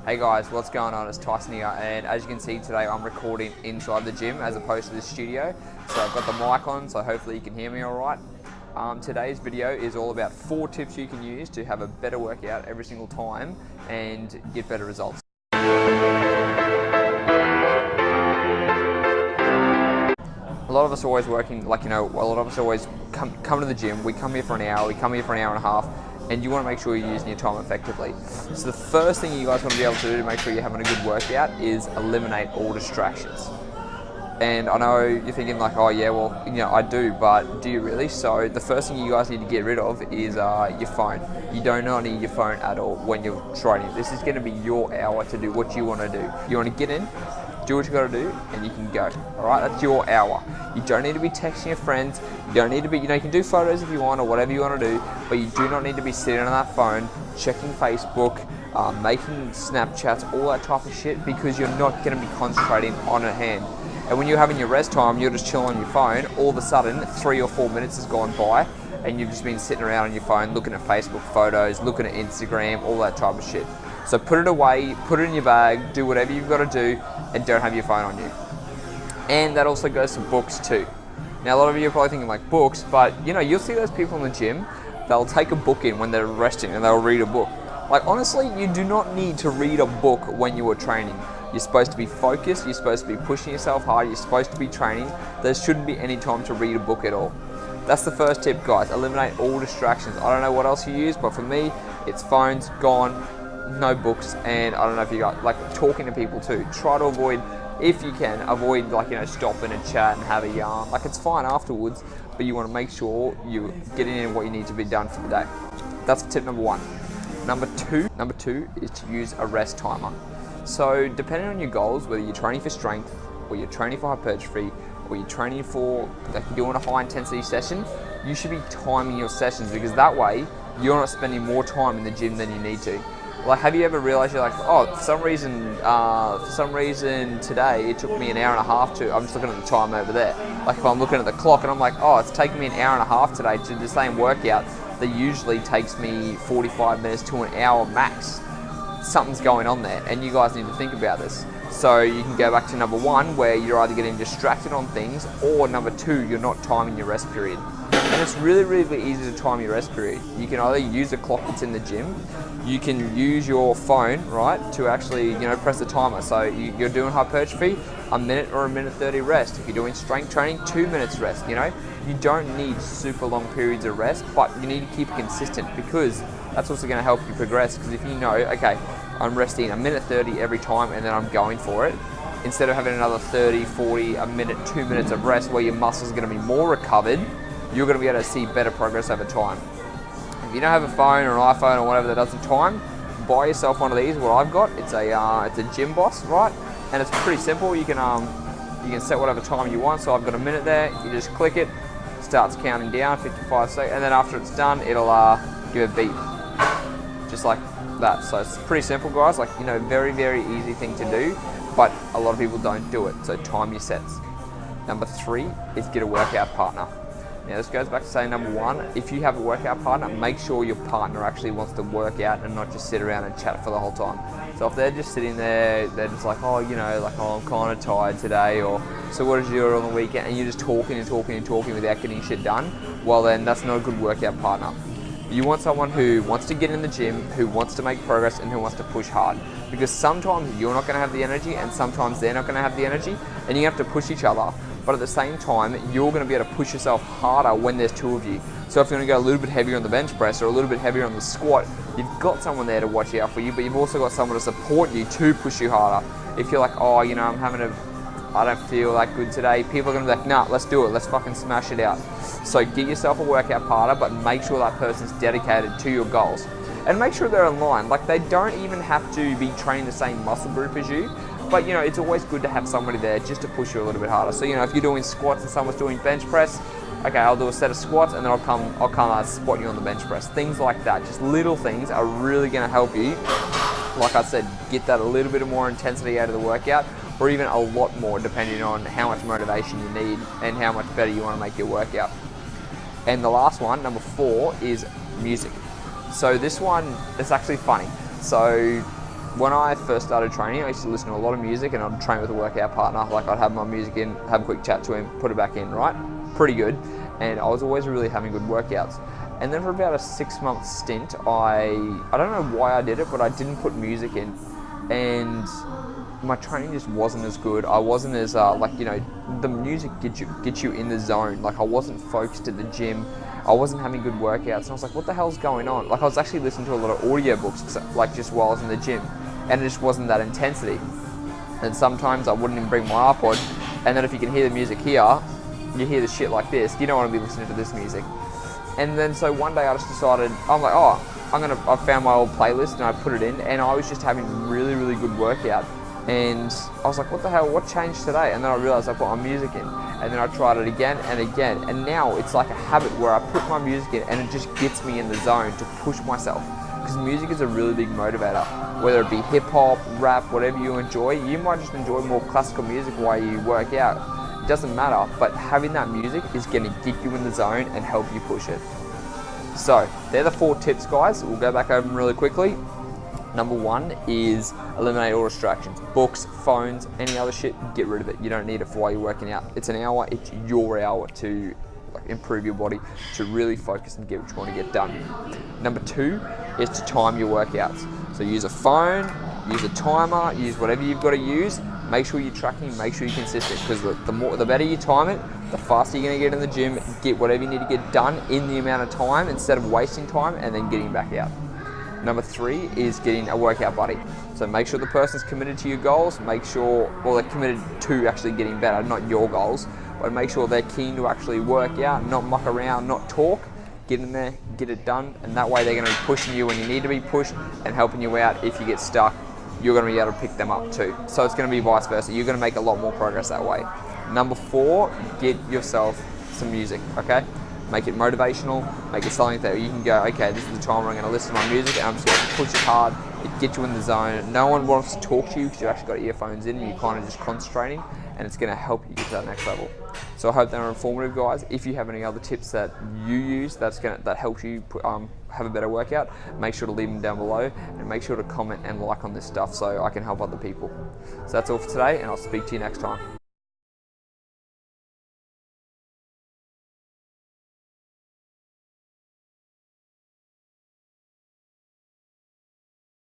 Hey guys, what's going on? It's Tyson here, and as you can see today I'm recording inside the gym as opposed to the studio. So I've got the mic on, so hopefully you can hear me alright. Today's video is all about 4 tips you can use to have a better workout every single time and get better results. A lot of us are always working, a lot of us always come to the gym, we come here for an hour, we come here for an hour and a half, and you want to make sure you're using your time effectively. So the first thing you guys want to be able to do to make sure you're having a good workout is eliminate all distractions. And I know you're thinking like, oh yeah, well, I do, but do you really? So the first thing you guys need to get rid of is your phone. You do not need your phone at all when you're training. This is going to be your hour to do what you want to do. You want to get in, do what you got to do, and you can go. All right, that's your hour. You don't need to be texting your friends. You don't need to be, you can do photos if you want or whatever you want to do, but you do not need to be sitting on that phone, checking Facebook, making Snapchats, all that type of shit, because you're not going to be concentrating on a hand. And when you're having your rest time, you're just chilling on your phone, all of a sudden 3 or 4 minutes has gone by and you've just been sitting around on your phone looking at Facebook photos, looking at Instagram, all that type of shit. So put it away, put it in your bag, do whatever you've got to do, and don't have your phone on you. And that also goes to books too. Now a lot of you are probably thinking like books, but you'll see those people in the gym, they'll take a book in when they're resting and they'll read a book. Like honestly, you do not need to read a book when you are training. You're supposed to be focused, you're supposed to be pushing yourself hard, you're supposed to be training. There shouldn't be any time to read a book at all. That's the first tip, guys. Eliminate all distractions. I don't know what else you use, but for me, it's phones, gone, no books, and I don't know if you got talking to people too. Try to avoid, if you can, avoid stopping and chat and have a yarn. It's fine afterwards, but you want to make sure you're getting in what you need to be done for the day. That's tip number 1. Number two is to use a rest timer. So depending on your goals, whether you're training for strength, or you're training for hypertrophy, or you're training for you're doing a high intensity session, you should be timing your sessions, because that way you're not spending more time in the gym than you need to. Have you ever realized you're like, oh, for some reason today it took me an hour and a half to, I'm just looking at the time over there. If I'm looking at the clock and I'm like, oh, it's taking me an hour and a half today to do the same workout that usually takes me 45 minutes to an hour max. Something's going on there, and you guys need to think about this. So you can go back to number 1, where you're either getting distracted on things, or number 2, you're not timing your rest period. And it's really, really easy to time your rest period. You can either use a clock that's in the gym, you can use your phone, right, to actually, press the timer. So you're doing hypertrophy, a minute or a minute 30 rest. If you're doing strength training, 2 minutes rest, You don't need super long periods of rest, but you need to keep it consistent, because that's also going to help you progress. Because if you know, okay, I'm resting a minute 30 every time and then I'm going for it, instead of having another 30, 40, a minute, 2 minutes of rest where your muscles are going to be more recovered, you're going to be able to see better progress over time. If you don't have a phone or an iPhone or whatever that doesn't time, buy yourself one of these. What I've got, it's a Gym Boss, right? And it's pretty simple. You can set whatever time you want. So I've got a minute there. You just click it, starts counting down, 55 seconds, and then after it's done, it'll give a beep, just like that. So it's pretty simple, guys. Very, very easy thing to do, but a lot of people don't do it. So time your sets. Number 3 is get a workout partner. Now this goes back to saying number 1, if you have a workout partner, make sure your partner actually wants to work out and not just sit around and chat for the whole time. So if they're just sitting there, they're just like, oh, oh, I'm kind of tired today, or so what did you do on the weekend? And you're just talking and talking and talking without getting shit done, well then that's not a good workout partner. You want someone who wants to get in the gym, who wants to make progress, and who wants to push hard. Because sometimes you're not going to have the energy, and sometimes they're not going to have the energy, and you have to push each other. But at the same time, you're going to be able to push yourself harder when there's 2 of you. So if you're going to go a little bit heavier on the bench press or a little bit heavier on the squat, you've got someone there to watch out for you, but you've also got someone to support you to push you harder. If you're like, oh, I don't feel that good today, people are going to be like, nah, let's do it, let's fucking smash it out. So get yourself a workout partner, but make sure that person's dedicated to your goals. And make sure they're in line. They don't even have to be training the same muscle group as you, but it's always good to have somebody there just to push you a little bit harder. So if you're doing squats and someone's doing bench press, okay, I'll do a set of squats and then I'll come spot you on the bench press. Things like that, just little things are really going to help you. Like I said, get that a little bit more intensity out of the workout, or even a lot more depending on how much motivation you need and how much better you want to make your workout. And the last one, number 4, is music. So this one is actually funny. So when I first started training, I used to listen to a lot of music, and I'd train with a workout partner. Like, I'd have my music in, have a quick chat to him, put it back in, right? Pretty good. And I was always really having good workouts. And then for about a 6-month stint, I don't know why I did it, but I didn't put music in. And my training just wasn't as good. I wasn't as, the music gets you in the zone. Like, I wasn't focused at the gym. I wasn't having good workouts, and I was like, what the hell's going on? Like, I was actually listening to a lot of audiobooks, like, just while I was in the gym, and it just wasn't that intensity. And sometimes I wouldn't even bring my iPod, and then if you can hear the music here, you hear the shit like this, you don't want to be listening to this music. And then so one day I just decided, I'm like, I found my old playlist and I put it in, and I was just having really, really good workout. And I was like, what the hell, what changed today? And then I realized I put my music in, and then I tried it again and again. And now it's like a habit where I put my music in and it just gets me in the zone to push myself. Because music is a really big motivator. Whether it be hip hop, rap, whatever you enjoy, you might just enjoy more classical music while you work out. It doesn't matter, but having that music is going to get you in the zone and help you push it. So they're the 4 tips, guys. We'll go back over them really quickly. Number 1 is eliminate all distractions. Books, phones, any other shit, get rid of it. You don't need it for while you're working out. It's an hour, it's your hour to improve your body, to really focus and get what you want to get done. Number 2 is to time your workouts. So use a phone, use a timer, use whatever you've got to use. Make sure you're tracking, make sure you're consistent, because the better you time it, the faster you're going to get in the gym, get whatever you need to get done in the amount of time instead of wasting time and then getting back out. Number 3 is getting a workout buddy. So make sure the person's committed to your goals, make sure, well, they're committed to actually getting better, not your goals, but make sure they're keen to actually work out, not muck around, not talk. Get in there, get it done, and that way they're going to be pushing you when you need to be pushed and helping you out. If you get stuck, you're going to be able to pick them up too. So it's going to be vice versa. You're going to make a lot more progress that way. Number 4, get yourself some music, okay? Make it motivational, make it something that you can go, okay, this is the time where I'm going to listen to my music and I'm just going to push it hard, it gets you in the zone. No one wants to talk to you because you've actually got earphones in and you're kind of just concentrating, and it's going to help you get to that next level. So I hope they were informative, guys. If you have any other tips that you use that helps you have a better workout, make sure to leave them down below, and make sure to comment and like on this stuff so I can help other people. So that's all for today, and I'll speak to you next time.